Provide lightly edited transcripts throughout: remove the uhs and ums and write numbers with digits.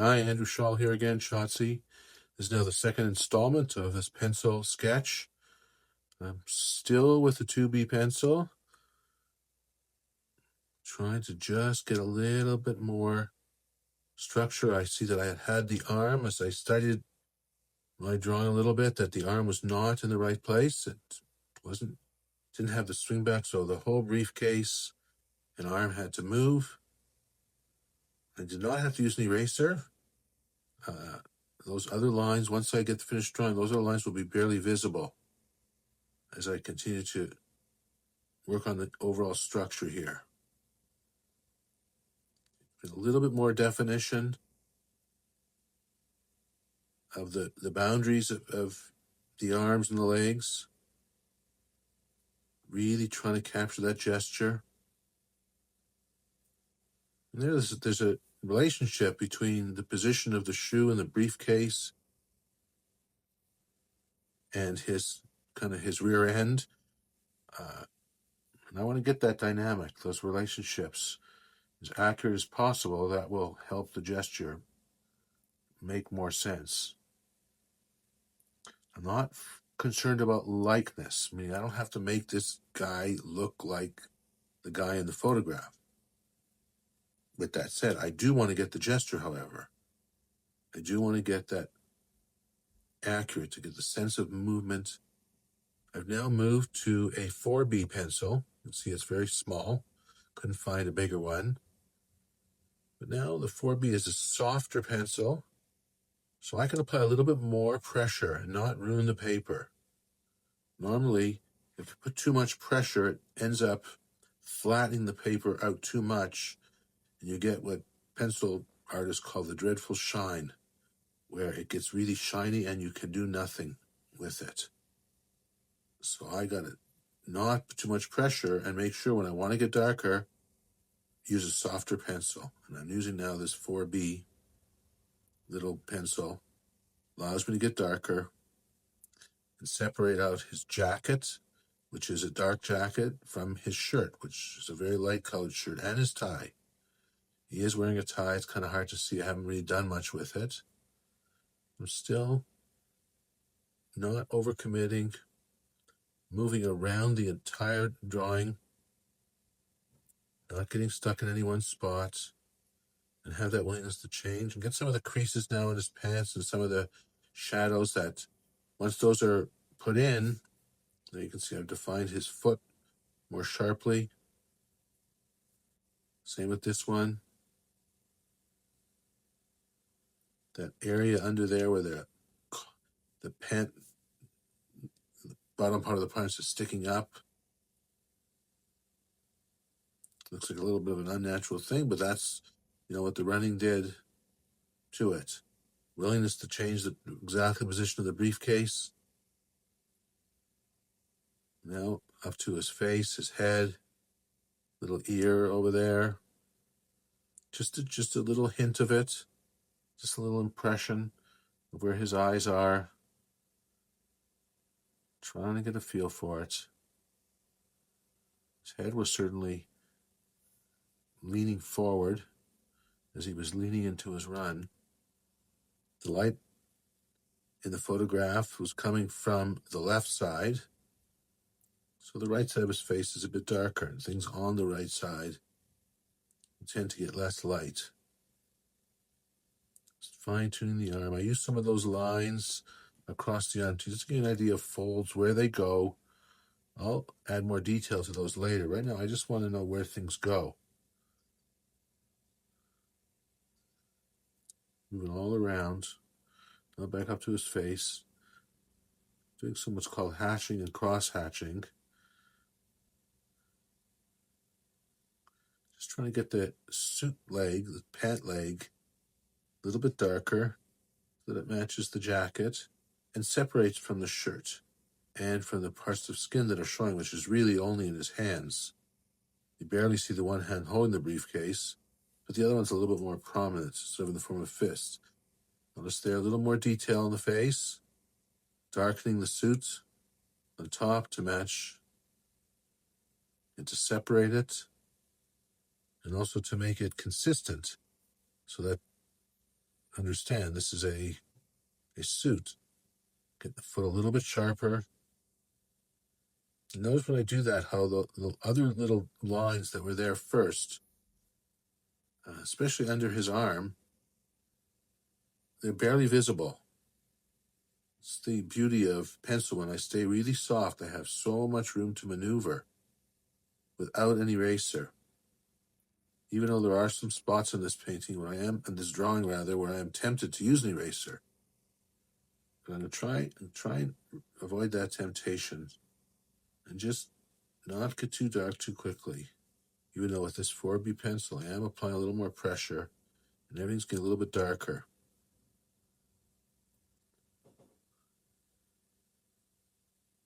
Hi, Andrew Shaw here again, Shotzi. This is now the second installment of this pencil sketch. I'm still with the 2B pencil, trying to just get a little bit more structure. I see that I had the arm, as I studied my drawing a little bit, that the arm was not in the right place. It didn't have the swing back, so the whole briefcase and arm had to move. I did not have to use an eraser. Those other lines, once I get the finished drawing, those other lines will be barely visible as I continue to work on the overall structure here. With a little bit more definition of the boundaries of the arms and the legs. Really trying to capture that gesture. And there's a relationship between the position of the shoe and the briefcase and his rear end. And I want to get that dynamic, those relationships, as accurate as possible. That will help the gesture make more sense. I'm not concerned about likeness. I mean, I don't have to make this guy look like the guy in the photograph. With that said, I do want to get the gesture, however. I do want to get that accurate, to get the sense of movement. I've now moved to a 4B pencil. You can see it's very small. Couldn't find a bigger one. But now the 4B is a softer pencil, so I can apply a little bit more pressure and not ruin the paper. Normally, if you put too much pressure, it ends up flattening the paper out too much, and you get what pencil artists call the dreadful shine, where it gets really shiny and you can do nothing with it. So I got to not put too much pressure and make sure when I want to get darker, use a softer pencil. And I'm using now this 4B little pencil. Allows me to get darker and separate out his jacket, which is a dark jacket, from his shirt, which is a very light colored shirt, and his tie. He is wearing a tie. It's kind of hard to see. I haven't really done much with it. I'm still not overcommitting, moving around the entire drawing, not getting stuck in any one spot, and have that willingness to change and get some of the creases now in his pants and some of the shadows that, once those are put in, now you can see I've defined his foot more sharply. Same with this one. That area under there where the pant, the bottom part of the pants is sticking up. Looks like a little bit of an unnatural thing, but that's, what the running did to it. Willingness to change the exact position of the briefcase. Now up to his face, his head, little ear over there. Just a little hint of it. Just a little impression of where his eyes are. Trying to get a feel for it. His head was certainly leaning forward as he was leaning into his run. The light in the photograph was coming from the left side, so the right side of his face is a bit darker, and things on the right side tend to get less light. Just fine-tuning the arm. I use some of those lines across the arm to just give you an idea of folds, where they go. I'll add more detail to those later. Right now, I just want to know where things go. Moving all around. Now back up to his face. Doing some what's called hatching and cross-hatching. Just trying to get the suit leg, the pant leg, a little bit darker so that it matches the jacket and separates from the shirt and from the parts of skin that are showing, which is really only in his hands. You barely see the one hand holding the briefcase, but the other one's a little bit more prominent, sort of in the form of a fist. Notice there a little more detail on the face, darkening the suit on top to match and to separate it, and also to make it consistent so that understand this is a suit. Get the foot a little bit sharper. Notice when I do that how the other little lines that were there first, especially under his arm, they're barely visible. It's the beauty of pencil. When I stay really soft, I have so much room to maneuver without an eraser. Even though there are some spots in this painting in this drawing rather, where I am tempted to use an eraser. But I'm going to try and avoid that temptation and just not get too dark too quickly. Even though with this 4B pencil, I am applying a little more pressure and everything's getting a little bit darker.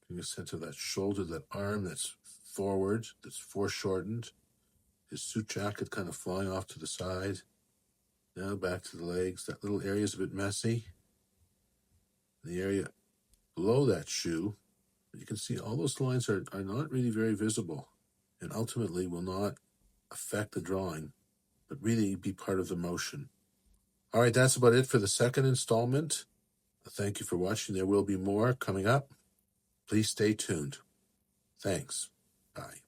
Getting a sense of that shoulder, that arm that's forward, that's foreshortened. His suit jacket kind of flying off to the side. Now back to the legs. That little area is a bit messy. The area below that shoe, you can see all those lines are not really very visible and ultimately will not affect the drawing, but really be part of the motion. All right, that's about it for the second installment. Thank you for watching. There will be more coming up. Please stay tuned. Thanks. Bye.